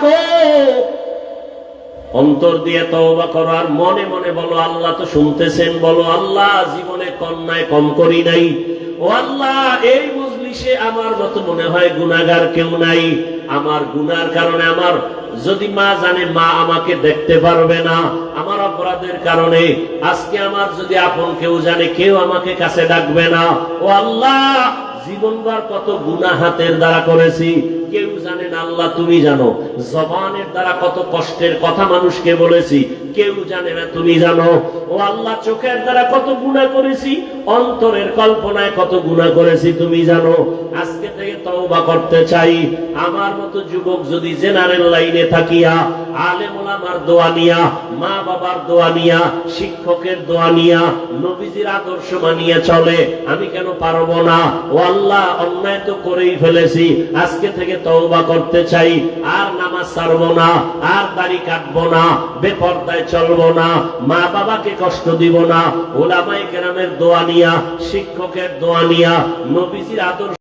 ডাকো, অন্তর দিয়ে তওবা করো, আর মনে মনে বলো আল্লাহ তো শুনতেছেন। বলো আল্লাহ জীবনে অন্যায় কম করি নাই, ও আল্লাহ এই মজলিসে আমার মতো মনে হয় গুনাহগার কেউ নাই। আমার গুনার কারণে আমার যদি মা জানে মা আমাকে দেখতে পারবে না, আমার অপরাধের কারণে আজকে আমার যদি আপন কেউ জানে কেউ আমাকে কাছে ডাকবে না। ও আল্লাহ জীবনভর কত গুনাহ হাতের দ্বারা করেছি, কেউ জানে না, আল্লাহ তুমি জানো। জবানের দ্বারা কত কষ্টের কথা মানুষকে বলেছি, কেউ জানে না, তুমি জানো। ও আল্লাহ চোখের দ্বারা কত গুনাহ করেছি, অন্তরের কল্পনায় কত গুনাহ করেছি, তুমি জানো। আজকে থেকে তওবা করতে চাই। আমার মতো যুবক যদি জেনারেল লাইনে থাকিয়া আলেম ওলামার দোয়া নিয়া, মা বাবার দোয়া নিয়া, শিক্ষকের দোয়া নিয়া, নবীজির আদর্শ মানিয়ে চলে, আমি কেন পারবো না? ও আল্লাহ অন্যায় তো করেই ফেলেছি, আজকে থেকে তওবা করতে চাই। আর নামাজ ছাড়বো না, আর দাড়ি কাটবো না, বেপরদায় চলবো না, মা বাবাকে কষ্ট দিব না, ওলামায়ে কেরামের দোয়া নিয়া, শিক্ষকের দোয়া নিয়া, নবীজির আদর্শ